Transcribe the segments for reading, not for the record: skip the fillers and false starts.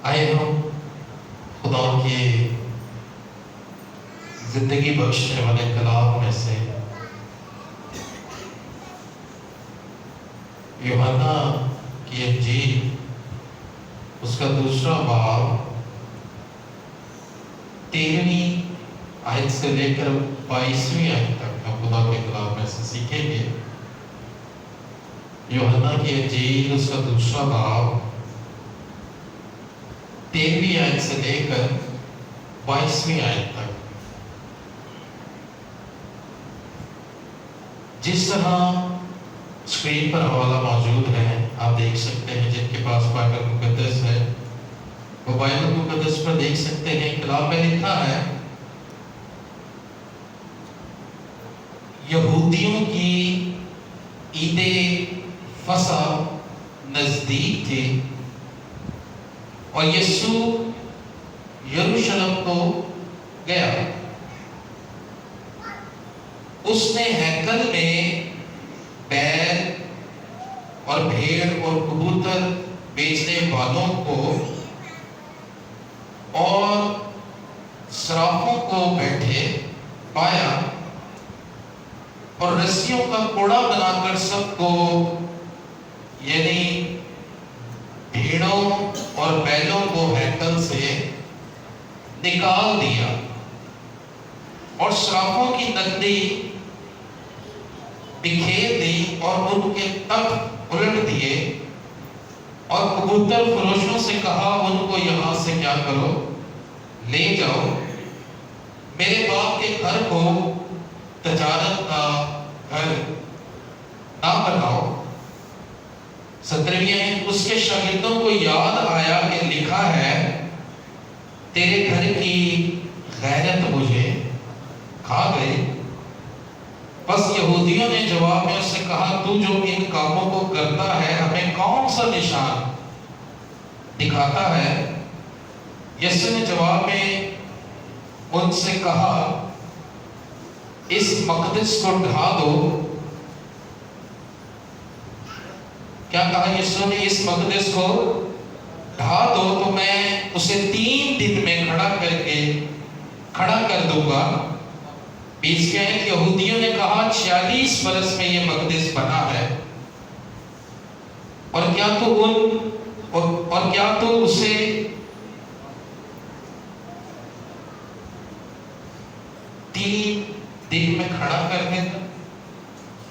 آئے ہم خدا کی زندگی بخشنے والے کلام میں سے یوحنا کی انجیل اس کا دوسرا باب 13ویں آیت سے لے کر 22ویں آیت تک ہم خدا کے کلام میں سے سیکھیں گے۔ یوحنا کی انجیل اس کا دوسرا باب 13ویں آیت سے لے کر 22ویں آیت تک۔ جس طرح اسکرین پر حوالہ موجود ہے، آپ دیکھ سکتے ہیں، جن کے پاس بائبل مقدس ہے وہ بائبل مقدس پر دیکھ سکتے ہیں۔ کلام میں لکھا ہے یہودیوں کی عید فصح نزدیک تھی اور یسوع یروشلم کو گیا۔ اس نے ہیکل میں بیل اور بھیڑ اور کبوتر بیچنے والوں کو اور صرافوں کو بیٹھے پایا اور رسیوں کا کوڑا بنا کر سب کو، یعنی بھیڑوں اور بیلوں کو ہیکل سے نکال دیا اور صرافوں کی نقدی بکھیر دی اور ان کے تخت الٹ دیے اور کبوتر فروشوں سے کہا ان کو یہاں سے کیا کرو، لے جاؤ، میرے باپ کے گھر کو تجارت کا گھر نہ بناؤ۔ 17ویں آیت، اس کے شاگردوں کو یاد آیا کہ لکھا ہے تیرے گھر کی غیرت مجھے کھا گئی۔ بس یہودیوں نے جواب میں اس سے کہا تو جو ان کاموں کو کرتا ہے ہمیں کون سا نشان دکھاتا ہے؟ یسوع نے جواب میں ان سے کہا اس مقدس کو ڈھا دو۔ کیا کہا یسوع نے؟ اس مقدس کو ڈھا دو تو میں اسے 3 دن میں کھڑا کر دوں گا۔ 20 کے ہیں، یہودیوں نے کہا 46 برس میں یہ مقدس بنا ہے اور کیا تو اسے تین دن میں کھڑا کر دیتا؟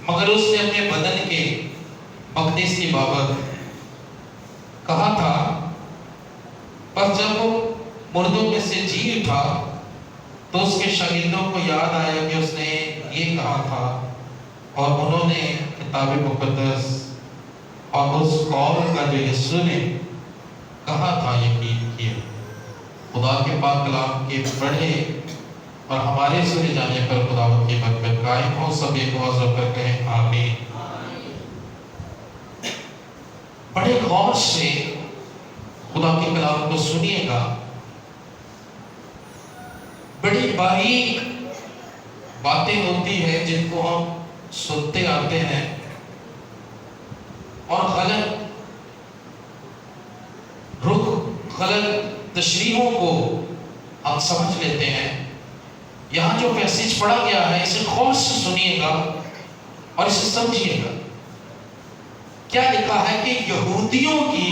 مگر اس نے اپنے بدن کے مقدس کی بابت کہا تھا۔ پر جب وہ مردوں میں سے جی اٹھا تو اس کے شاگردوں کو یاد آیا کہ اس نے یہ کہا تھا اور انہوں نے کتاب مقدس اور اس قول کا جو یسوع نے کہا تھا یقین کیا۔ خدا کے پاک کلام کے پڑھے اور ہمارے سنے جانے پر خداوند کی برکت قائم ہو۔ سب ایک آواز رکھ کر کہیں آمین۔ بڑے غور سے خدا کے کلام کو سنیے گا۔ بڑی باریک باتیں ہوتی ہیں جن کو ہم سنتے آتے ہیں اور غلط رخ، غلط تشریحوں کو ہم سمجھ لیتے ہیں۔ یہاں جو پیسج پڑھا گیا ہے اسے غور سے سنیے گا اور اسے سمجھیے گا۔ کیا لکھا ہے کہ یہودیوں کی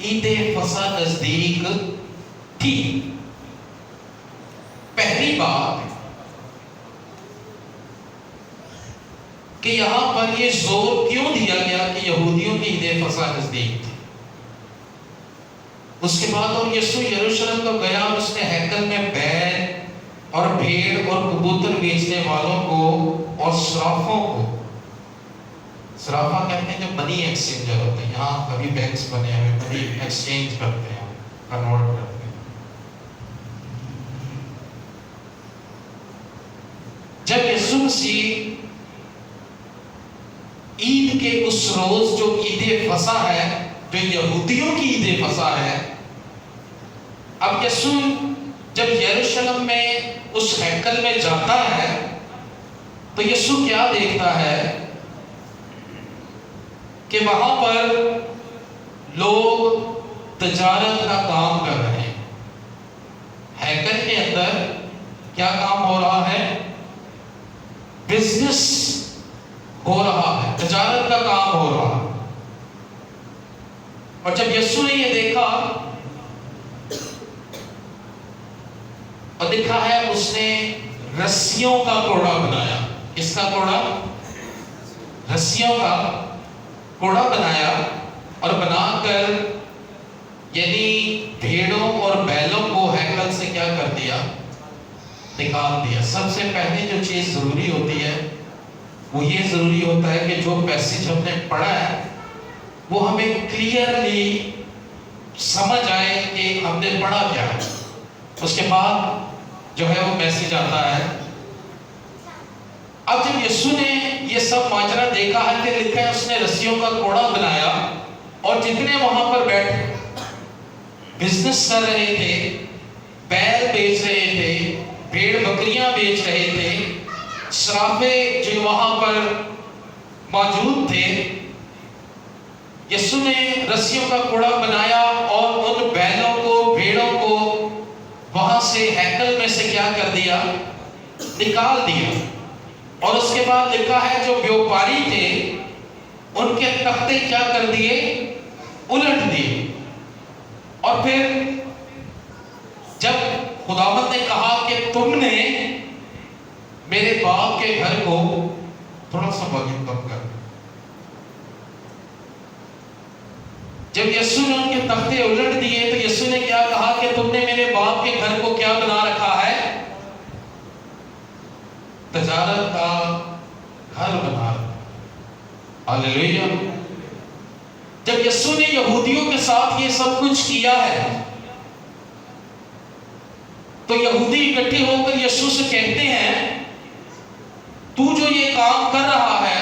عید فصح نزدیک تھی۔ پہلی بات کہ یہاں پر یہ زور کیوں دیا گیا کہ یہودیوں کی عید فصح نزدیک تھی۔ اس کے بعد اور یسوع یروشلم کو گیا اور اس نے ہیکل میں بیل اور بھیڑ اور کبوتر بیچنے والوں کو اور صرافوں کو، صرافہ کہتے ہیں جو منی ایکسچینجر ہوتے ہیں، یہاں کبھی بینکس بنے ہوئے منی ایکسچینج کرتے ہیں، کنورٹ کرتے ہیں۔ جب یسوع مسیح عید کے اس روز جو عید فصح ہے، جو یہودیوں کی عید فصح ہے، اب یسوع جب یروشلم میں اس ہیکل میں جاتا ہے تو یسوع کیا دیکھتا ہے کہ وہاں پر لوگ تجارت کا کام کر رہے ہیں. ہیکل کے اندر کیا کام ہو رہا ہے؟ بزنس ہو رہا ہے، تجارت کا کام ہو رہا ہے. اور جب یسوع نے یہ دیکھا اور دیکھا ہے، اس نے رسیوں کا کوڑا بنایا. کس کا کوڑا؟ رسیوں کا کوڑا بنایا، اور بنا کر یعنی بھیڑوں اور بیلوں کو ہیکل سے کیا کر دیا؟ نکال دیا. سب سے پہلے جو چیز ضروری ہوتی ہے وہ یہ ضروری ہوتا ہے کہ جو پیسیج ہم نے پڑھا ہے وہ ہمیں کلیئرلی سمجھ آئے کہ ہم نے پڑھا کیا ہے. اس کے بعد جو ہے وہ میسیج آتا ہے. اب جب یسوع نے یہ سب ماجرا دیکھا ہے کہ لکھا ہے اس نے رسیوں کا کوڑا بنایا، اور جتنے وہاں پر بیٹھے بزنس کر رہے تھے، بیل بیچ رہے تھے، بھیڑ بکریاں بیچ رہے تھے، صرافے جو وہاں پر موجود تھے، یسوع نے رسیوں کا کوڑا بنایا اور ان بیلوں کو، بھیڑوں کو وہاں سے ہیکل میں سے کیا کر دیا؟ نکال دیا. اور اس کے بعد لکھا ہے جو بیوپاری تھے ان کے تختے کیا کر دیے؟ الٹ دیے. اور پھر جب خداوند نے کہا کہ تم نے میرے باپ کے گھر کو، تھوڑا سا والیوم کم کر، جب یسوع نے ان کے تختے الٹ دیے تو یسوع نے کیا کہا کہ تم نے میرے باپ کے گھر کو کیا بنا رکھا ہے؟ تجارت کا گھر بنا رکھا. ہاللیلویا. جب یسوع نے یہودیوں کے ساتھ یہ سب کچھ کیا ہے تو یہودی اکٹھے ہو کر یسوع سے کہتے ہیں تو جو یہ کام کر رہا ہے،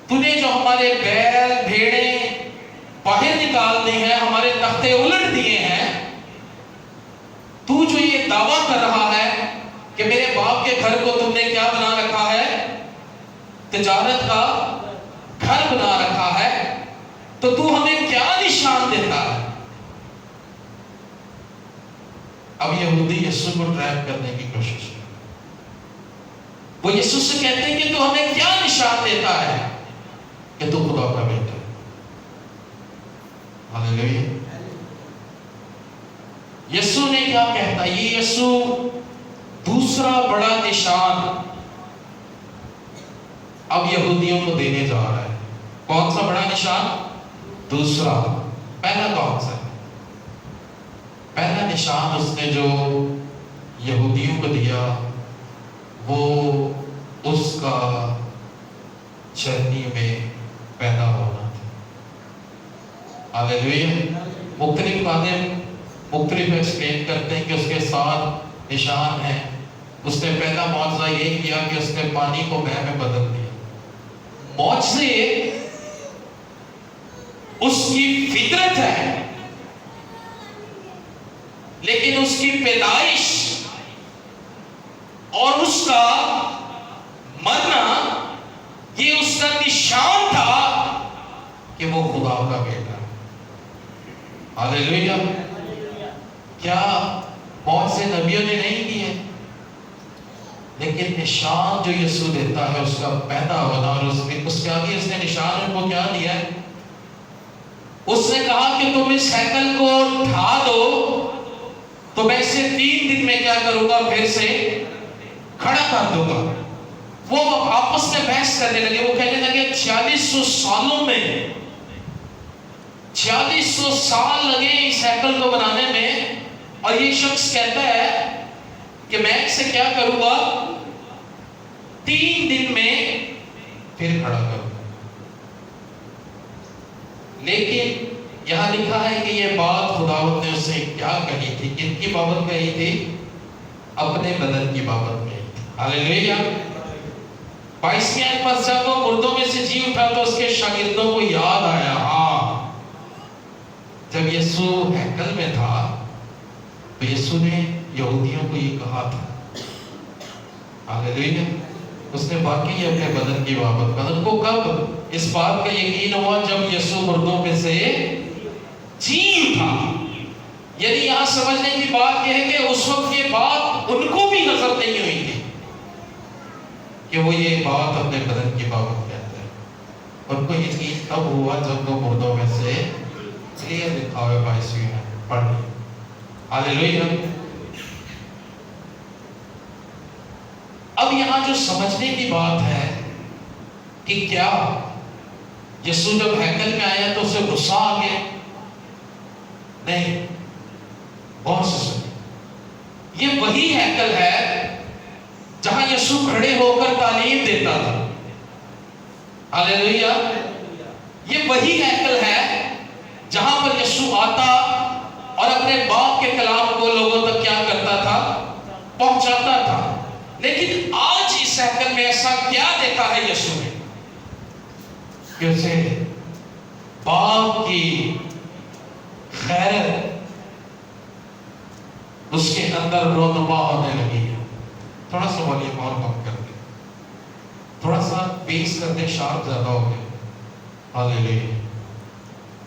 تو نے جو ہمارے بیل بھیڑیں باہر نکال دی ہیں، ہمارے تختے الٹ دیے ہیں، تو جو یہ دعویٰ کر رہا ہے کہ میرے باپ کے گھر کو تم نے کیا بنا رکھا ہے؟ تجارت کا گھر بنا رکھا ہے، تو تو ہمیں کیا نشان دیتا ہے؟ اب یہودی یسوع کو ٹریپ کرنے کی کوشش کر، وہ یسوع سے کہتے ہیں کہ تو ہمیں کیا نشان دیتا ہے کہ تو خدا کا بیٹا ہے. ہاللیلویا. یسوع نے کیا کہتا ہے؟ یہ یسوع دوسرا بڑا نشان اب یہودیوں کو دینے جا رہا ہے. کون سا بڑا نشان؟ دوسرا. پہلا کون سا ہے؟ پہلا نشان اس نے جو یہودیوں کو دیا وہ اس کا چرنی میں پیدا ہونا تھا. ہاللیلویا. مختلف خادم مختلف ایکسپلین کرتے ہیں کہ اس کے ساتھ نشان ہے. اس نے پہلا معجزہ یہ کیا کہ اس نے پانی کو مے میں بدل دیا. معجزے اس کی فطرت ہے، لیکن اس کی پیدائش اور اس کا مرنا یہ اس کا نشان تھا کہ وہ خدا کا بیٹا ہے. ہاللیلویا. کیا معجزے نبیوں نے نہیں کیے؟ لیکن نشان جو یسوع دیتا ہے اس کا پیدا ہونا، اور اس کے آگے اس نے نشان کو کیا دیا ہے؟ اس نے کہا کہ تم اس ہیکل کو ڈھا دو تو میں اسے 3 دن میں کیا کروں گا؟ پھر سے کھڑا کر دوں گا. وہ آپس میں بحث کرنے لگے. وہ کہنے لگے 4600 سالوں میں 4600 سال لگے اس ہیکل کو بنانے میں، اور یہ شخص کہتا ہے کہ میں اسے کیا کروں گا؟ 3 دن میں پھر کھڑا کروں گا. لیکن یہاں لکھا ہے کہ یہ بات خداوند نے اسے کیا کہی تھی؟ کن کی بابت کہی تھی؟ اپنے بدن کی بابت کہی تھی. ہاللیلویا. 22ویں آیت پر جب وہ مردوں میں سے جی اٹھا تو اس کے شاگردوں کو یاد آیا، ہاں جب یسوع ہیکل میں تھا تو یسوع نے یہودیوں کو یہ کہا تھا. ہاللیلویا. اس نے باقی اپنے بدن کی بابت. بدن کو کب اس بات کا یقین ہوا؟ جب یسوع مردوں میں سے جی اٹھا. یعنی یہاں سمجھنے کی بات یہ ہے کہ اس وقت یہ بات ان کو بھی نظر نہیں ہوئی تھی کہ وہ یہ بات اپنے بدن کی بابت کہتے ہیں. ان کو یقین تب ہوا جب وہ مردوں میں سے کلیئر لکھا ہوئے 22ویں میں پڑھ لی. ہاللیلویا. اب یہاں جو سمجھنے کی بات ہے کہ کیا یسوع جب ہیکل میں آیا تو اسے غصہ آ گیا؟ نہیں. بہت سے سنیں، یہ وہی ہیکل ہے جہاں یسوع کھڑے ہو کر تعلیم دیتا تھا. ہاللیلویا. یہ وہی ہیکل ہے جہاں پر یسوع آتا اور اپنے باپ کے کلام کو لوگوں تک کیا کرتا تھا؟ پہنچاتا تھا. لیکن آج اس ہیکل میں ایسا کیا دیکھا ہے یسوع نے کہ اسے باپ کی خیرت اس کے اندر رونما ہونے لگی ہے. تھوڑا سا والیوم اور کم کر دیں، تھوڑا سا بیس کر دیں، شارپ زیادہ ہو گئے. ہاللیلویا.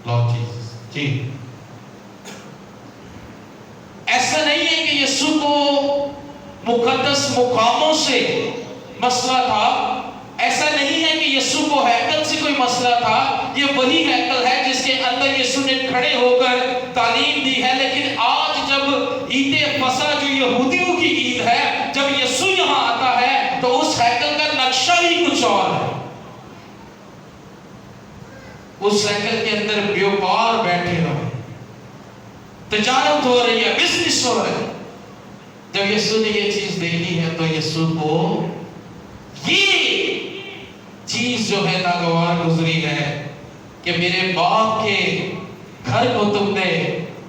Lord Jesus. جی ایسا نہیں ہے کہ یسوع کو مقدس مقاموں سے مسئلہ تھا. ایسا نہیں ہے کہ یسوع کو ہیکل سے کوئی مسئلہ تھا. یہ وہی ہیکل ہے جس کے اندر یسوع نے کھڑے ہو کر تعلیم دی ہے. لیکن آج جب عید فصح جو یہودیوں کی عید ہے، جب یسوع یہاں آتا ہے تو اس ہیکل کا نقشہ ہی کچھ اور ہے. اس ہیکل کے اندر بیوپار بیٹھے ہوئے، تجارت ہو رہی ہے، بزنس ہو رہا ہے. جب یسوع نے یہ چیز دیکھی ہے تو یسوع کو یہ چیز جو ہے ناگوار گزری ہے کہ میرے باپ کے گھر کو تم نے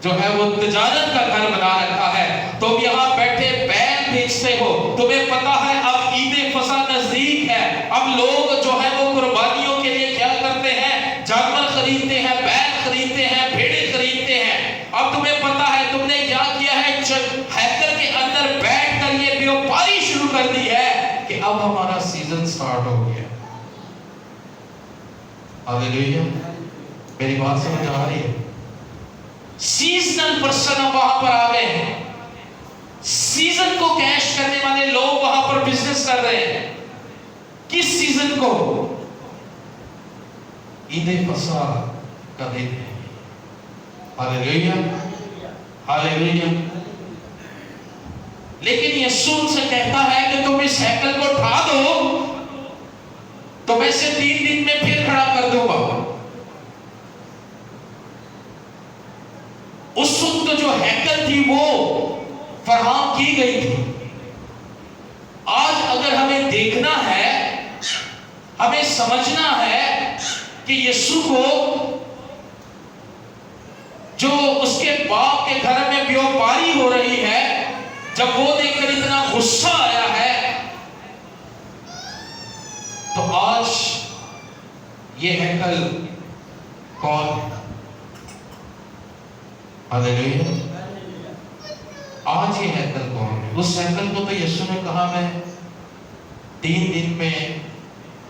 جو ہے وہ تجارت کا گھر بنا رکھا ہے. تم یہاں بیٹھے بیل بیچتے ہو. تمہیں پتا ہے اب عید فصح نزدیک ہے. اب لوگ جو ہے وہ قربانیوں کے لیے کیا کرتے ہیں؟ جانور خریدتے ہیں، بیل خریدتے ہیں، بھیڑیں خریدتے ہیں. اب تمہیں پتا ہے تم نے کیا کیا ہے؟ ہیکل کے اندر بیٹھ کر یہ بیوپاری شروع کر دی ہے کہ اب ہمارا سیزن سٹارٹ ہو گیا. ہاللیلویا. میری بات سمجھ آ رہی ہے؟ سیزنل پرسن وہاں پر آ گئے ہیں. سیزن کو کیش کرنے والے لوگ وہاں پر بزنس کر رہے ہیں. کس سیزن کو؟ عید فصح کا دن ہے. ہاللیلویا. ہاللیلویا. لیکن یسوع سے کہتا ہے کہ تم اس ہیکل کو اٹھا دو تو میں اسے 3 دن میں پھر کھڑا کر دوں گا. اس وقت جو ہیکل تھی وہ فراہم کی گئی تھی. آج اگر ہمیں دیکھنا ہے، ہمیں سمجھنا ہے کہ یسوع کو جو اس کے باپ کے گھر میں بیوپاری ہو رہی ہے، جب وہ دیکھ کر اتنا غصہ آیا ہے، تو آج یہ ہیکل کون ہے؟ ہاللیلویا. آج یہ ہیکل کون ہے؟ اس ہیکل کو تو یسوع نے کہا میں 3 دن میں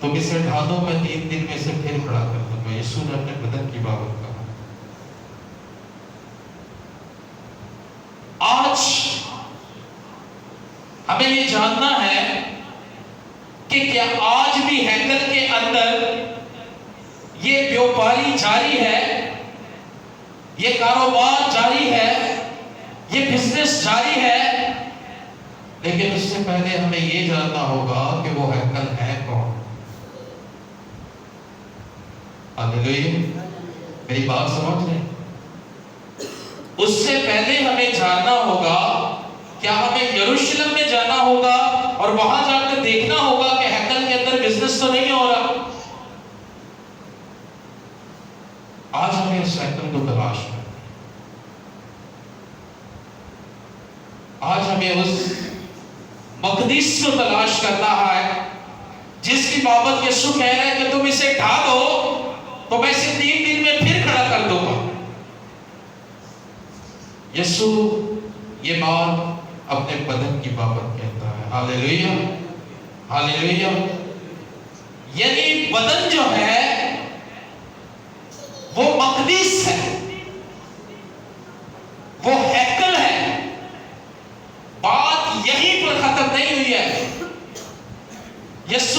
تم اسے ڈھا دو، میں 3 دن میں اسے پھر کھڑا کر دوں گا. یسوع نے اپنے بدن کی بابت کہا. آج ہمیں یہ جاننا ہے کہ کیا آج بھی ہیکل کے اندر یہ بیوپاری جاری ہے، یہ کاروبار جاری ہے، یہ بزنس جاری ہے. لیکن اس سے پہلے ہمیں یہ جاننا ہوگا کہ وہ ہیکل ہے کون. ہاللیلویا. میری بات سمجھ رہے ہیں؟ اس سے پہلے ہمیں جاننا ہوگا، کیا ہمیں یروشلم میں جانا ہوگا اور وہاں جا کر دیکھنا ہوگا کہ ہیکل کے اندر بزنس تو نہیں ہو رہا. آج ہمیں اس ہیکل کو تلاش کرنا. آج ہمیں اس مقدس کو تلاش کرنا ہے جس کی بابت یسوع کہہ رہا ہے کہ تم اسے ڈھا دو تو میں اسے 3 دن میں پھر کھڑا کر دوں گا. یسوع یہ بات اپنے بدن کی بابت کہتا ہے. ہاللیلویا. ہاللیلویا. یعنی بدن جو ہے وہ مقدس ہے.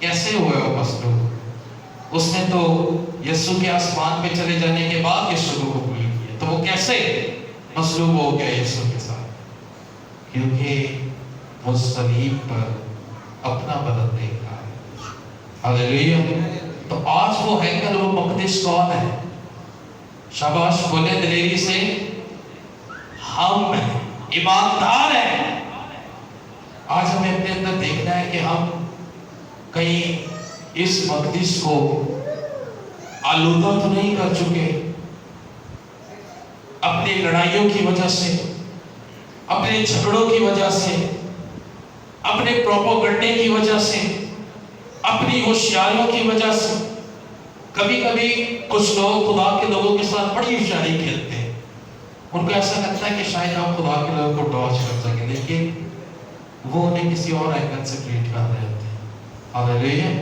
کیسے ہوا وہ مصلوب؟ اس نے تو یسوع کے آسمان پہ چلے جانے کے بعد یسوع کو قبول کیا، تو وہ کیسے مصلوب ہو گیا یسوع کے ساتھ؟ کیونکہ وہ صلیب پر اپنا بدن دیکھ رہا ہے۔ ہاللیلویہ۔ تو آج وہ ہیکل، وہ مقدس کون ہے؟ شاباش بولے دلیری سے، ہم ہیں، ایماندار ہیں۔ آج ہمیں اپنے اندر دیکھنا ہے کہ ہم کہیں اس مقدس کو آلودہ تو نہیں کر چکے اپنی لڑائیوں کی وجہ سے، اپنے جھگڑوں کی وجہ سے، اپنے پروپیگنڈے کی وجہ سے، اپنی ہوشیاریوں کی وجہ سے۔ کبھی کبھی کچھ لوگ خدا کے لوگوں کے ساتھ بڑی ہوشیاری کھیلتے ہیں، ان کو ایسا لگتا ہے کہ شاید ہم خدا کے لوگوں کو ٹارچ کر سکیں، لیکن وہ انہیں کسی اور اینگل سے ٹریٹ کر رہے ہوتے ہیں۔ ہاللیلویہ۔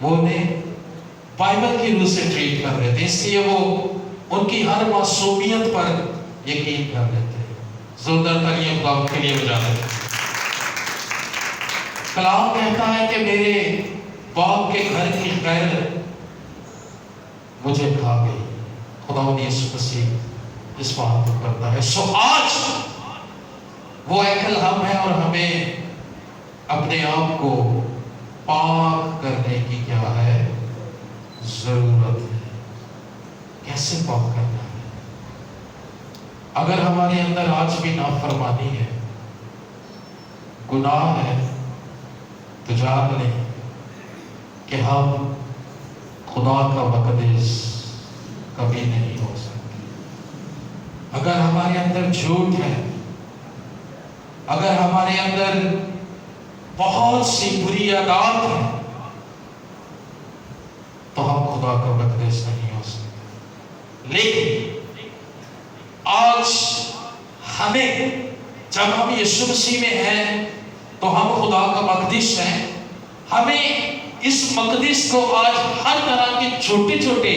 وہ انہیں بائبل کی روح سے ٹریٹ کر رہے تھے، اس لیے وہ ان کی ہر معصومیت پر یقین کر لیتے ہیں۔ زوردار تالیاں خدا کے لیے بجا دیتے ہیں۔ کلام کہتا ہے کہ میرے باپ کے گھر کی خیر مجھے کھا گئی۔ خداوند یسوع مسیح اس بات کو کرتا ہے۔ سو آج وہ ہیکل ہم ہیں اور ہمیں اپنے آپ کو پاک کرنے کی کیا ہے؟ ضرورت ہے۔ کیسے پاک کرنا ہے؟ اگر ہمارے اندر آج بھی نافرمانی ہے، گناہ ہے، تو جان لیں کہ ہم خدا کا مقدس کبھی نہیں ہو سکتے۔ اگر ہمارے اندر جھوٹ ہے، اگر ہمارے اندر بہت سی بری عادات ہیں، تو ہم خدا کا مقدس نہیں ہو سکتے۔ لیکن آج ہمیں، جب ہم یسوع مسیح میں ہیں تو ہم خدا کا مقدس ہیں۔ ہمیں اس مقدس کو آج ہر طرح کے چھوٹے چھوٹے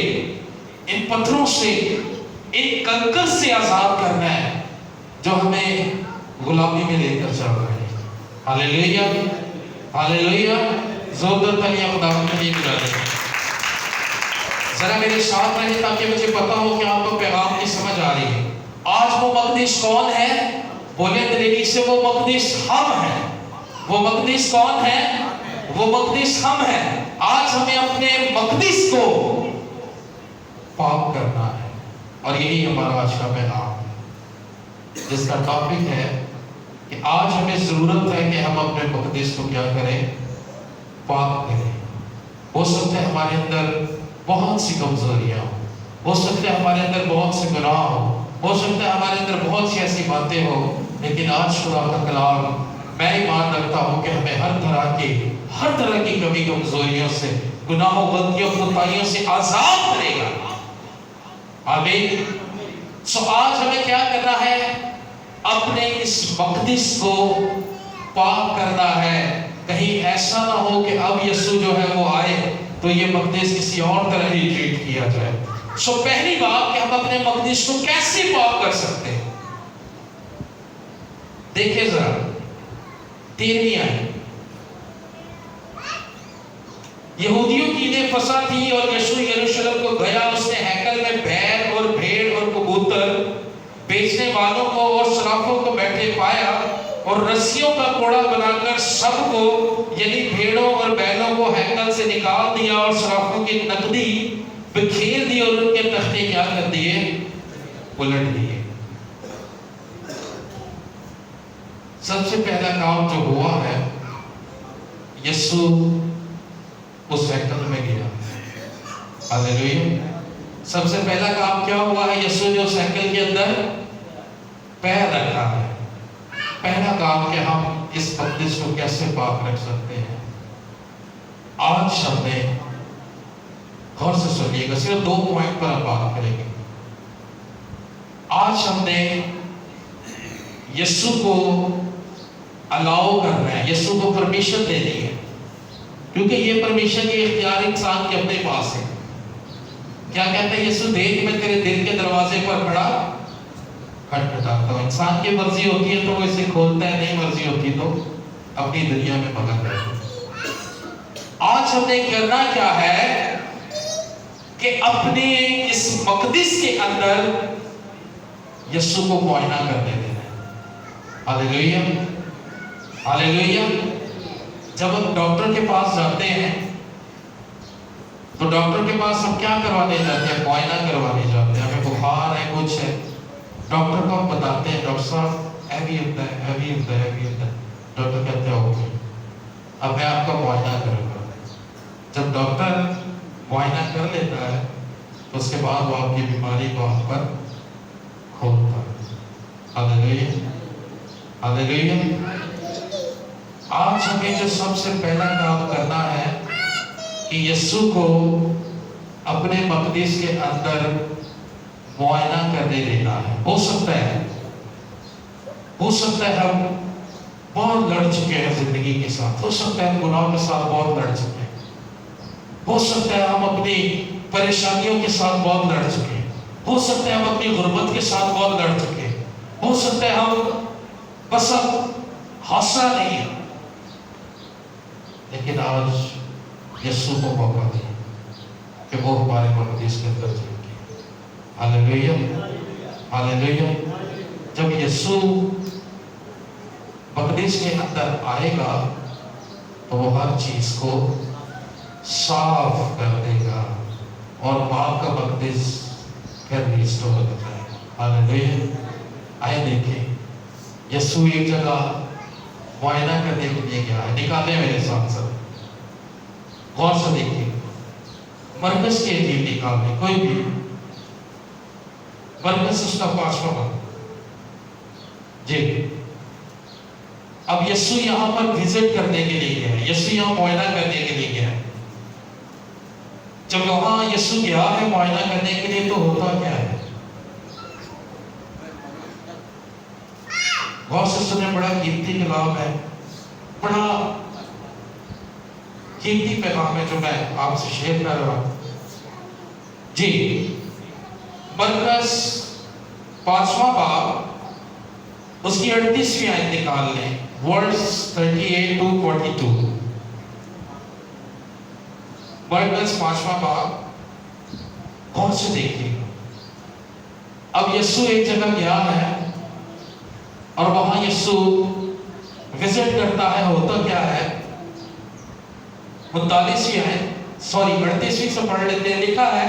ان پتھروں سے، ان کنکر سے آزاد کرنا ہے جو ہمیں غلامی میں لے کر چل رہے ہیں۔ ہاللیلویہ، ہاللیلویہ۔ زوردار تالیاں خدا کے لیے بجا دیں۔ ذرا میرے ساتھ رہے تاکہ مجھے پتا ہو کہ آپ کو پیغام کی سمجھ آ رہی ہے۔ آج وہ مقدس کون ہے؟ بولے دلیری سے، وہ مقدس ہم ہیں۔ وہ مقدس کون ہے؟ وہ مقدس ہم ہیں۔ آج ہمیں اپنے مقدس کو پاک کرنا ہے، اور یہی ہمارا آج کا پیغام ہے، جس کا ٹاپک ہے کہ آج ہمیں ضرورت ہے کہ ہم اپنے مقدس کو کیا کریں؟ پاک کریں۔ ہو سکتا ہے ہمارے اندر بہت سی کمزوریاں ہوں، ہو سکتا ہے ہمارے اندر بہت سے گناہ ہو سکتا ہے ہمارے اندر بہت سی ایسی باتیں ہوں، لیکن آج خدا کا کلام، میں ایمان رکھتا ہوں کہ ہمیں ہر طرح کی کمی کمزوریوں سے، گناہوں، غلطیوں، کوتاہیوں سے آزاد کرے گا۔ آمین۔ سو آج ہمیں کیا کرنا ہے؟ اپنے اس مقدس کو پاک کرنا ہے۔ کہیں ایسا نہ ہو کہ اب یسوع جو ہے وہ آئے تو یہ مقدس کسی اور طرح ہی ٹریٹ کیا جائے۔ سو پہلی بات کہ ہم اپنے مقدس کو کیسے پاک کر سکتے ہیں؟ دیکھیں ذرا 13ویں آیت۔ یہودیوں کی عید فصح تھی اور یسوع یروشلم کو گیا۔ اس نے ہیکل میں بیل اور بھیڑ اور کبوتر بیچنے والوں کو اور صرافوں کو بیٹھے پایا، اور رسیوں کا کوڑا بنا کر سب کو، یعنی بھیڑوں اور بیلوں کو ہیکل سے نکال دیا، اور صرافوں کی نقدی بکھیر دی، اور ان کے تختے کیا کر دیے؟ الٹ دیے۔ سب سے پہلا کام جو ہوا ہے، یسوع اس ہیکل میں گیا۔ ہاللیلویہ۔ سب سے پہلا کام کیا ہوا ہے؟ یسوع نے اس ہیکل کے اندر پیر رکھا ہے۔ پہلا کام کہ ہم اس مقدس کو کیسے پاک رکھ سکتے ہیں۔ آج ہم نے غور سے سنیے گا، صرف 2 پوائنٹ پر ہم بات کریں گے۔ آج ہم نے یسوع کو الاؤ کرنا ہے، یسوع کو پرمیشن دینی ہے، کیونکہ یہ پرمیشن، یہ اختیار انسان کے اپنے پاس ہے۔ کیا کہتا ہے یسوع؟ دیکھ میں تیرے دل کے دروازے پر کھڑا کھٹکھٹاتا ہوں۔ انسان کی مرضی ہوتی ہے تو وہ اسے کھولتا ہے، نہیں مرضی ہوتی تو اپنی دنیا میں مگن رہتا ہے۔ آج ہم نے کرنا کیا ہے کہ اپنے اس مقدس کے اندر یسوع کو معائنہ کرنے دینا ہے۔ ہاللیلویہ، ہاللیلویہ۔ جب ہم ڈاکٹر کے پاس جاتے ہیں تو ڈاکٹر کے پاس ہم کیا کروانے جاتے ہیں؟ معائنہ کروانے جاتے ہیں۔ ہمیں بخار ہے، کچھ ہے، ڈاکٹر کو ہم بتاتے ہیں ڈاکٹر صاحب ایوی ہوتا ہے، ایوی ہوتا ہے، ایوی ہوتا ہے۔ ڈاکٹر کہتے ہیں اوکے، اب میں آپ کا معائنہ کروں گا۔ جب ڈاکٹر معائنہ کر لیتا ہے تو اس کے بعد وہ آپ کی بیماری کو آپ پر کھولتا ہے۔ ہاللیلویہ، ہاللیلویہ۔ آج ہمیں جو سب سے پہلا کام کرنا ہے کہ یسوع کو اپنے مقدس کے اندر معائنہ کرنے دینا ہے۔ ہو سکتا ہے ہم بہت لڑ چکے ہیں زندگی کے ساتھ، ہو سکتا ہے ہم گناہوں کے ساتھ بہت لڑ چکے ہیں، ہو سکتا ہے ہم اپنی پریشانیوں کے ساتھ بہت لڑ چکے ہیں، ہو سکتا ہے ہم اپنی غربت کے ساتھ بہت لڑ چکے ہیں، ہو سکتا ہے ہم بس اب حوصلہ نہیں ہے، لیکن آج یسوع کو موقع دیں کہ وہ ہمارے مقدس کے اندر جائیں گے۔ ہاللیلویہ، ہاللیلویہ۔ جب یسوع مقدس کے اندر آئے گا تو وہ ہر چیز کو صاف کر دے گا اور باپ کا مقدس پھر ریسٹور ہوتا ہے۔ ہاللیلویہ۔ آئے دیکھیں، یسوع ایک جگہ معائنہ کرنے کے لیے گیا ہے، نکالے میرے ساتھ سب، غور سے دیکھیں، مرکز کے لیے نکالنے، کوئی بھی مرکز اس کا 5واں باب۔ جی، اب یسوع یہاں پر وزٹ کرنے کے لیے گیا ہے، یسوع یہاں معائنہ کرنے کے لیے گیا ہے۔ جب وہاں یسوع گیا ہے معائنہ کرنے کے لیے تو ہوتا کیا ہے؟ غور سے سنیں، بڑا قیمتی کلام ہے، بڑا قیمتی پیغام ہے جو میں آپ سے شیئر کر رہا ہوں۔ جی، مرکز 5واں باب، اس کی 38ویں آیت نکال لیں، ورس 38 to 42۔ مرکز 5واں باب، غور سے دیکھیے۔ اب یسوع ایک جگہ گیا ہے اور وہاں یسوع وزٹ کرتا ہے، ہوتا کیا ہے؟ 39ویں ہے، 38ویں سے پڑھ لیتے ہیں، لکھا ہے،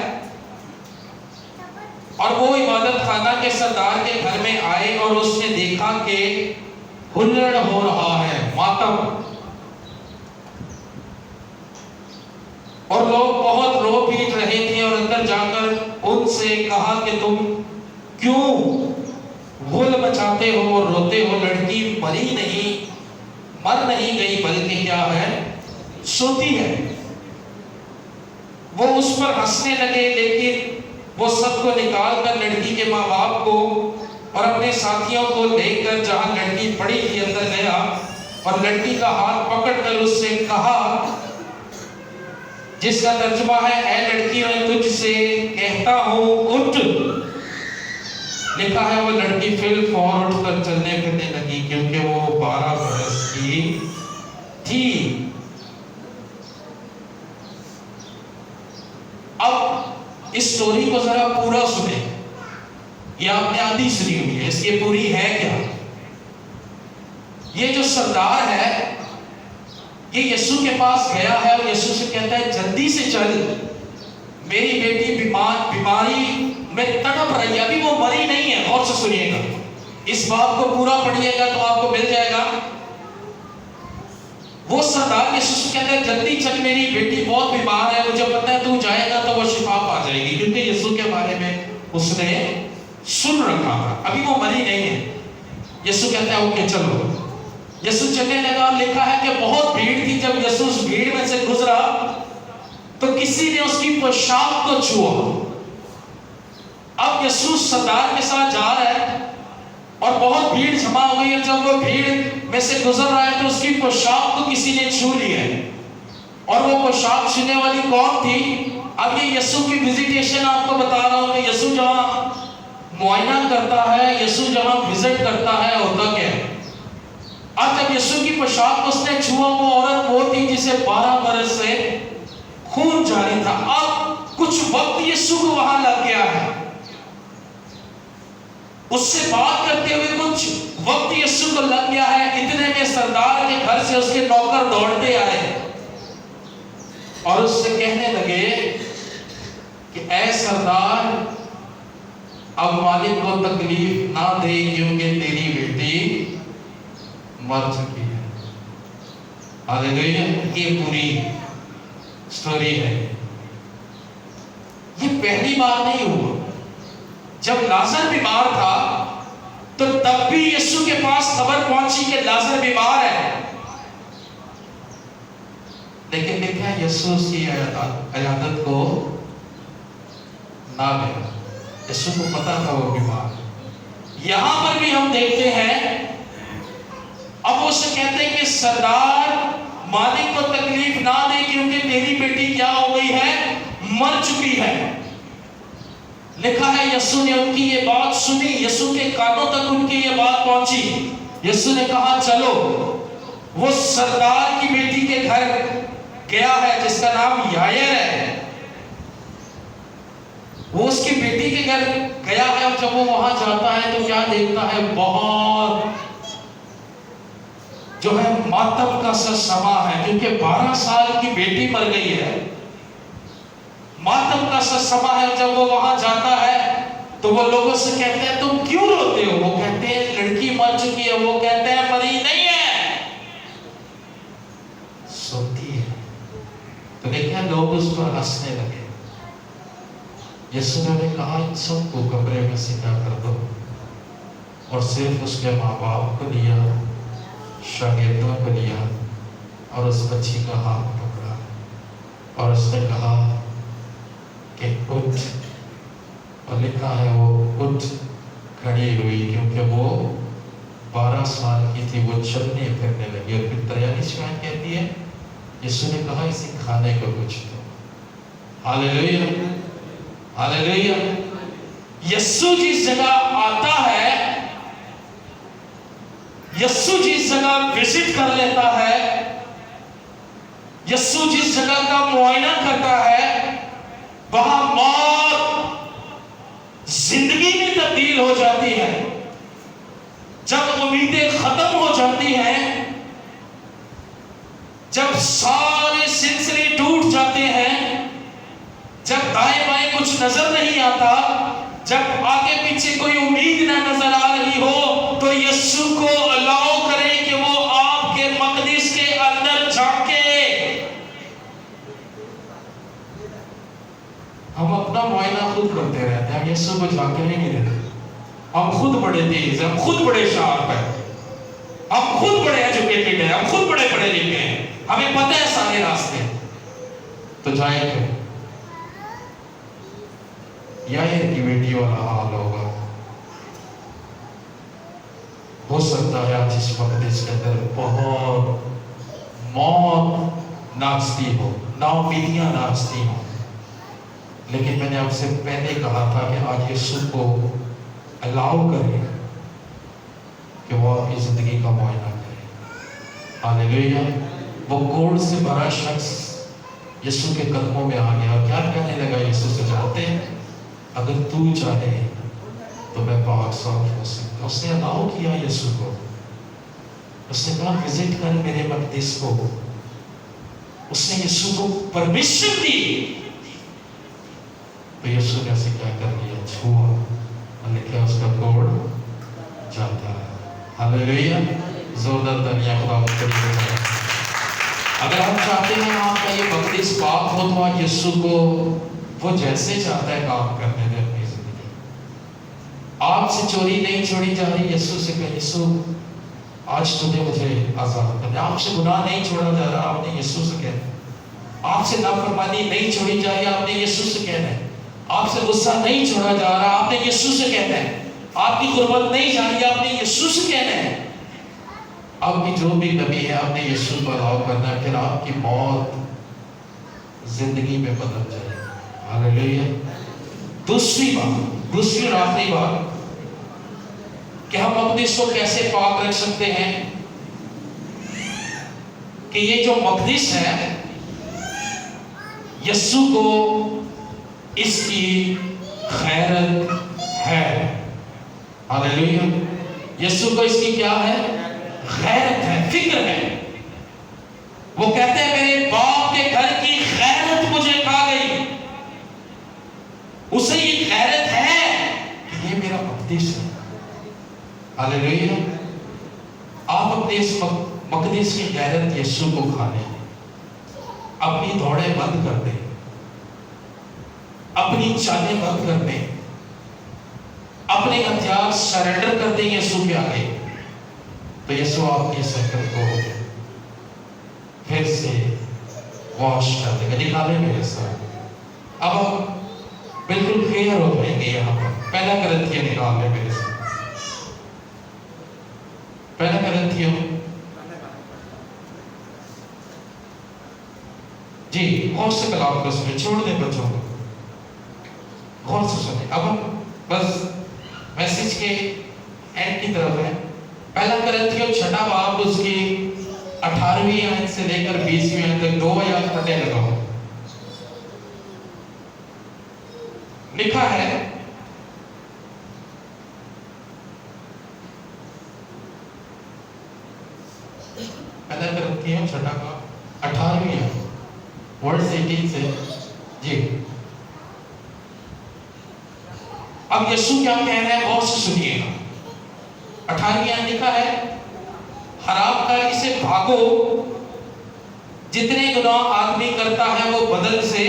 اور وہ عبادت خانہ کے سردار کے گھر میں آئے اور اس نے دیکھا کہ ہلڑ ہو رہا ہے، ماتم، اور لوگ بہت رو پیٹ رہے تھے، اور اندر جا کر ان سے کہا کہ تم کیوں غل مچاتے ہو اور روتے ہو؟ لڑکی مر نہیں گئی بلکہ کیا ہے؟ سوتی ہے۔ وہ اس پر ہنسنے لگے، لیکن وہ سب کو نکال کر لڑکی کے ماں باپ کو اور اپنے ساتھیوں کو لے کر جہاں لڑکی پڑی تھی اندر گیا، اور لڑکی کا ہاتھ پکڑ کر اس سے کہا، جس کا ترجمہ ہے، اے لڑکی میں تجھ سے کہتا ہوں اٹھ۔ لکھا ہے وہ لڑکی فی الفور اٹھ کر چلنے پھرنے لگی، کیونکہ وہ 12 برس کی تھی۔ اب اس سٹوری کو ذرا پورا سنیں، یہ آپ نے آدھی سنی ہوئی ہے، اس کی پوری ہے کیا؟ یہ جو سردار ہے یہ یسوع کے پاس گیا ہے اور یسوع سے کہتا ہے جلدی سے چل، میری بیٹی بیماری میں تڑپ رہی ہے، ابھی وہ مری نہیں ہے۔ غور سے سنیے گا، اس باب کو پورا پڑھیے گا تو آپ کو مل جائے گا۔ وہ سردار یسوع سے کہتا ہے جلدی چل، میری بیٹی بہت بیمار ہے، مجھے پتہ ہے تو جائے گا تو وہ شفا پا جائے گی، کیونکہ یسوع کے بارے میں اس نے سن رکھا تھا، ابھی وہ مری نہیں ہے۔ یسوع کہتا ہے اوکے چلو۔ یسوع چلنے لگا، اور لکھا ہے کہ بہت بھیڑ تھی۔ جب یسوع اس بھیڑ میں سے گزرا تو کسی نے اس کی پوشاک کو چھوا۔ اب یسوع سردار کے ساتھ جا رہا ہے اور بہت بھیڑ جمع ہو گئی ہے، جب وہ بھیڑ میں سے گزر رہا ہے تو اس کی پوشاک کو کسی نے چھو لی ہے، اور وہ پوشاک چھونے والی کون تھی؟ اب یہ یسوع کی وزیٹیشن آپ کو بتا رہا ہوں کہ یسوع جہاں معائنہ کرتا ہے، یسوع جہاں وزٹ کرتا ہے، ہوتا کیا ہے؟ آج جب یسوع کی پوشاک اس نے چھوا، وہ عورت وہ تھی جسے 12 برس سے خون جاری تھا. اب کچھ وقت یسوع کو وہاں لگ گیا ہے. اس سے بات کرتے ہوئے کچھ وقت یسوع کو لگ گیا ہے. اتنے میں سردار کے گھر سے اس کے نوکر دوڑتے آئے اور اس سے کہنے لگے کہ اے سردار، اب مالک کو تکلیف نہ دے کیونکہ تیری بیٹی مر چکی ہے. ہاللیلویا. یہ پوری سٹوری ہے. یہ پہلی بار نہیں ہوا. جب لازر بیمار تھا تو تب بھی یسوع کے پاس خبر پہنچی کہ لازر بیمار ہے، لیکن دیکھا یسوع کی عیادت کو نہ گیا. یسوع کو پتا تھا وہ بیمار. یہاں پر بھی ہم دیکھتے ہیں، اب وہ سے کہتے ہیں کہ سردار، مالک کو تکلیف نہ دے کیونکہ میری بیٹی کیا ہو گئی ہے؟ مر چکی ہے. لکھا ہے یسوع نے ان کی یہ بات سنی، یسوع کے کانوں تک ان کی یہ بات پہنچی. یسوع نے کہا چلو. وہ سردار کی بیٹی کے گھر گیا ہے جس کا نام یائر ہے. وہ اس کی بیٹی کے گھر گیا ہے اور جب وہ وہاں جاتا ہے تو کیا دیکھتا ہے؟ بہت جو ہے ماتم کا سا سما ہے، کیونکہ 12 سال کی بیٹی مر گئی ہے. ماتم کا سا سما ہے. جب وہ وہاں جاتا ہے تو وہ لوگوں سے کہتے ہیں تم کیوں روتے ہو؟ وہ کہتے ہیں لڑکی مر چکی ہے. وہ کہتے ہیں مری نہیں ہے، سوتی ہے. تو دیکھیں لوگ اس پر ہنسنے لگے. یسوع نے کہا ان سب کو کمرے میں سیدھا کر دو، اور صرف اس کے ماں باپ کو لیا، شاگردوں کو لیا اور اس بچی کا ہاتھ پکڑا اور اس نے کہا کہ اٹھ. اور لکھا ہے وہ اٹھ کھڑی ہوئی، کیونکہ وہ 12 سال کی تھی. وہ چلنے پھرنے لگی. اور پھر 43 آیت کہتی ہے یسوع نے کہا اسے کھانے کو کچھ دو. ہاللیلویا، ہاللیلویا. یسوع جس جگہ آتا ہے، یسوع جس جگہ وزٹ کر لیتا ہے، یسوع جس جگہ کا معائنہ کرتا ہے، وہاں موت زندگی میں تبدیل ہو جاتی ہے. جب امیدیں ختم ہو جاتی ہیں، جب سارے سلسلے ٹوٹ جاتے ہیں، جب دائیں بائیں کچھ نظر نہیں آتا، جب آگے پیچھے کوئی امید نہ نظر آ رہی ہو، تو یسوع کو الاؤ کریں کہ وہ آپ کے مقدس کے اندر جھانکے. ہم اپنا معائنہ خود کرتے رہتے ہیں، ہم یسوع کو جھانکے نہیں دیتے. ہم خود بڑے تیز ہیں، ہم خود بڑے شارپ ہیں، ہم خود بڑے ایجوکیٹڈ ہیں، ہم خود بڑے پڑھے لکھے ہیں، ہمیں پتہ ہے سارے راستے. تو جائیں گے یائر کی بیٹی والا حال ہوگا. ہو سکتا ہے آج اس مقدس کے اندر بہت موت ناچتی ہو، ناامیدیاں ناچتی ہوں، لیکن میں نے آپ سے پہلے کہا تھا کہ آج یسوع کو الاؤ کریں کہ وہ آپ کی زندگی کا معائنہ کرے. ہاللیلویا. وہ کوڑ سے بھرا شخص یسوع کے قدموں میں آ گیا اور کیا کہنے لگا یسوع سے؟ جانتے ہیں اگر تو چاہے تو میں پاک صاف ہو سکتا. اس نے الاؤ کیا یسوع کو. اس نے کہا وزٹ کر میرے مقدس کو. اس نے یسوع کو پرمیشن دی. تو یسوع نے اسے کیا کر لیا؟ چھوا اور لکھا اس کا کوڑ جاتا ہے. ہاللیلویا. زوردار دنیا خدا مقدس ہے. اگر ہم چاہتے ہیں آپ کا یہ مقدس پاک ہو تو آج یسوع کو وہ جیسے چاہتا ہے کام کرنے دے اپنی زندگی. آپ سے چوری نہیں چھوڑی جا رہی، یسوع سے کہ یسوع آج تو نے مجھے آزاد کر دیا. آپ سے گناہ نہیں چھوڑا جا رہا، آپ نے یسوع سے کہنا. آپ سے نافرمانی نہیں چھوڑی جا رہی، آپ نے یسوع سے کہنا ہے. آپ سے غصہ نہیں چھوڑا جا رہا، آپ نے یسوع سے کہنا ہے. آپ کی غربت نہیں جا رہی، آپ نے یسوع سے کہنا ہے. آپ کی جو بھی کمی ہے آپ نے یسوع کو الاؤ کرنا ہے، پھر آپ کی موت زندگی میں بدل جائے. ہاللیلویا. دوسری اور آخری بات کہ ہم مقدس کو کیسے پاک رکھ سکتے ہیں. کہ یہ جو مقدس ہے یسوع کو اس کی غیرت ہے. ہاللیلویا. یسوع کو اس کی کیا ہے؟ غیرت ہے، فکر ہے. وہ کہتے ہیں میرے باپ کے گھر کی غیرت مجھے کھا گئی. اسے یہ غیرت ہے کہ یہ میرا مقدس ہے. ہاللیلویا. آپ اپنے اس مقدس کی غیرت یسوع کو کھا لیں. اپنی دوڑیں بند کر دیں، اپنی چالیں بند کر دیں، اپنے ہتھیار سرنڈر کر دیں یسوع کے آگے. تو یسوع آپ کی سرکت کو پھر سے واش کر دے گا. نکالیں میرے ساتھ. اب ہم بالکل کلیئر ہو جائیں گے. یہاں پر پہلا کرنتھیوں نکال لیں میرے ساتھ. پہلا کرنتھیوں جی غور سے کلام کو سنیں، چھوڑ دیں بچوں کو، غور سے سنیں. اب ہم بس میسج کے اینڈ کی طرف ہے. پہلا کرنتھیوں 6 باب اس کی 18ویں آیت سے لے کر 20ویں آیت تک 2 آیات پڑھنے لگا ہوں. لکھا ہے پہلا کرنتھیوں 6 باب 18ویں آیت ورڈ 18 سے جی. اب یسوع کیا کہہ رہے ہیں غور سے سنیے گا. 18ویں آیت لکھا ہے حرام کاری سے بھاگو، جتنے گناہ آدمی کرتا ہے وہ بدن سے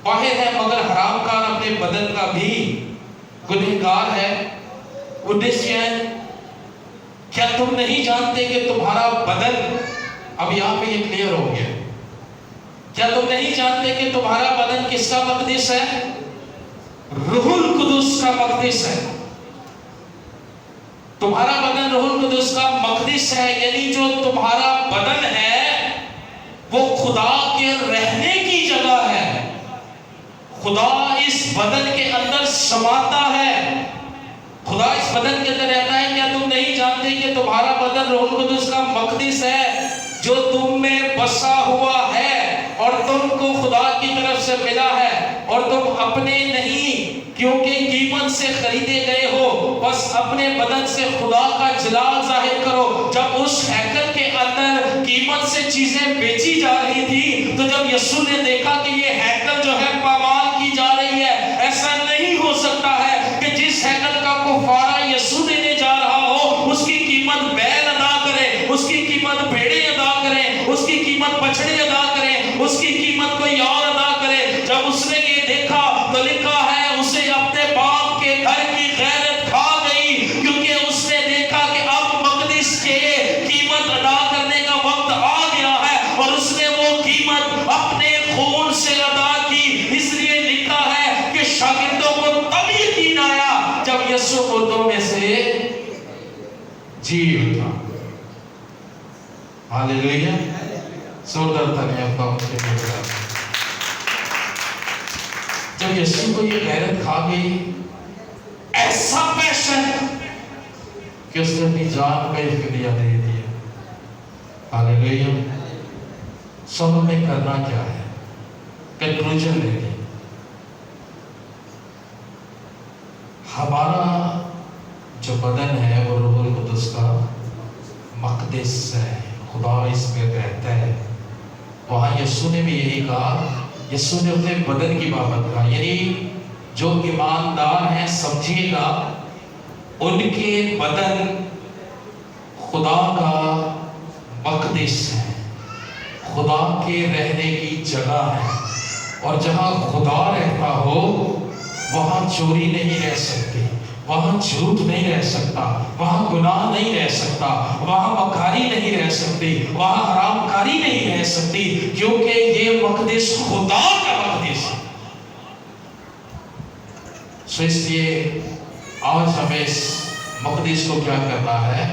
باہر ہے، مگر حرام کار اپنے بدن کا بھی گنہگار ہے. 19ویں آیت کیا تم نہیں جانتے کہ تمہارا بدن، اب یہاں پہ یہ کلیئر ہو گیا، کیا تم نہیں جانتے کہ تمہارا بدن کس کا مقدس ہے؟ روح القدس کا مقدس ہے. تمہارا بدن روح القدس کا مقدس ہے، یعنی جو تمہارا بدن ہے وہ خدا کے رہنے کی جگہ ہے. خدا اس بدن کے اندر سماتا ہے، خدا اس بدن کے اندر رہتا ہے. کیا تم نہیں جانتے کہ تمہارا بدن روح القدس کا مقدس ہے جو تم میں بسا ہوا ہے اور تم کو خدا کی طرف سے ملا ہے، اور تم اپنے نہیں کیونکہ قیمت سے خریدے گئے ہو. بس اپنے بدن سے خدا کا جلال ظاہر کرو. جب اس ہیکل کے اندر قیمت سے چیزیں بیچی جا رہی تھی تو جب یسوع نے دیکھا کہ یہ ہیکل جو ہے پامال کی جا رہی ہے، ایسا نہیں ہو سکتا ہے کہ جس ہیکل کا کفارہ یسوع دینے جا رہا ہو اس کی قیمت بیل ادا کرے، اس کی قیمت بھیڑیں ادا کریں، اس کی قیمت بچڑے ادا کریں، اس کی قیمت کوئی اور ادا کرے. جب اس نے یہ دیکھا تو لکھا ہے اسے اپنے باپ کے گھر کی غیرت کھا گئی، کیونکہ اس نے دیکھا کہ اب مقدس کے قیمت ادا کرنے کا وقت آ گیا ہے، اور اس نے وہ قیمت اپنے خون سے ادا کی. اس لیے لکھا ہے کہ شاگردوں کو تب یقین آیا جب یسوع مردوں میں سے جی اٹھا. ہاللیلویا. زوردار تالیاں آپ ان کے لیے. جب یسوع کو یہ غیرت کھا گئی، ایسا پیشن کہ اس نے اپنی جان کا فدیہ دے دیا. ہاللیلویا. سب میں کرنا کیا ہے؟ کنکلوژن لے لیں. ہمارا جو بدن ہے وہ روح القدس کا مقدس ہے، خدا اس میں رہتا ہے. وہاں یسوع نے بھی یہی کہا. یسوع نے اپنے بدن کی بابت کہا، یعنی جو ایماندار ہیں سمجھیے گا ان کے بدن خدا کا مقدس ہے، خدا کے رہنے کی جگہ ہے. اور جہاں خدا رہتا ہو وہاں چوری نہیں رہ سکتی، وہاں جھوٹ نہیں رہ سکتا، وہاں گناہ نہیں رہ سکتا، وہاں مکاری نہیں رہ سکتی، وہاں حرام کاری نہیں رہ سکتی، کیونکہ یہ مقدس خدا کا مقدس ہے. سو اس لیے آج ہمیں اس مقدس کو کیا کرنا ہے؟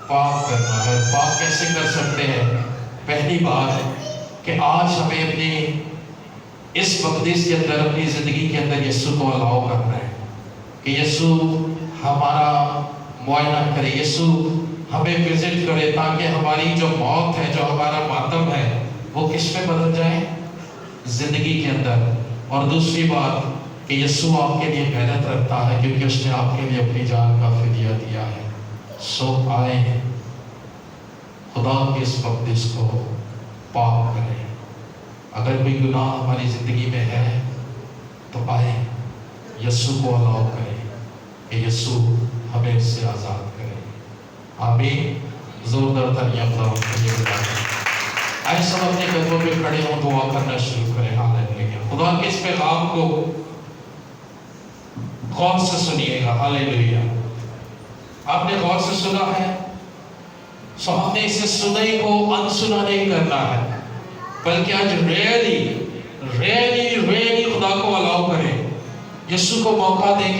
پاک کرنا ہے. پاک کیسے کر سکتے ہیں؟ پہلی بات کہ آج ہمیں اپنی اس مقدس کے اندر، اپنی زندگی کے اندر یسوع کو الاؤ کرنا ہے کہ یسوع ہمارا معائنہ کرے. یسوع ہمیں وزٹ کرے تاکہ ہماری جو موت ہے، جو ہمارا ماتم ہے، وہ کس میں بدل جائے؟ زندگی کے اندر۔ اور دوسری بات کہ یسوع آپ کے لیے محنت رکھتا ہے کیونکہ اس نے آپ کے لیے اپنی جان کا فدیہ دیا ہے۔ سو آئے خدا کے اس مقدس کو پاک کریں۔ اگر کوئی گناہ ہماری زندگی میں ہے تو آئے یسوع کو الاؤ کریں کہ یسوع ہمیں اس سے آزاد کرے۔ آمین۔ زوردار تالیاں خداوند کے لیے بجائیں۔ آئے سب اپنے قدموں پہ کھڑے ہوں، دعا کرنا شروع کریں۔ ہاللیلویا۔ خدا کے اس پیغام کو غور سے سنیے گا۔ ہاللیلویا۔ آپ نے غور سے سنا ہے، سو ہم نے اسے سنائی کو انسنا نہیں کرنا ہے، بلکہ آج ریئلی خدا کو الاؤ کریں، یسوع کو موقع دیں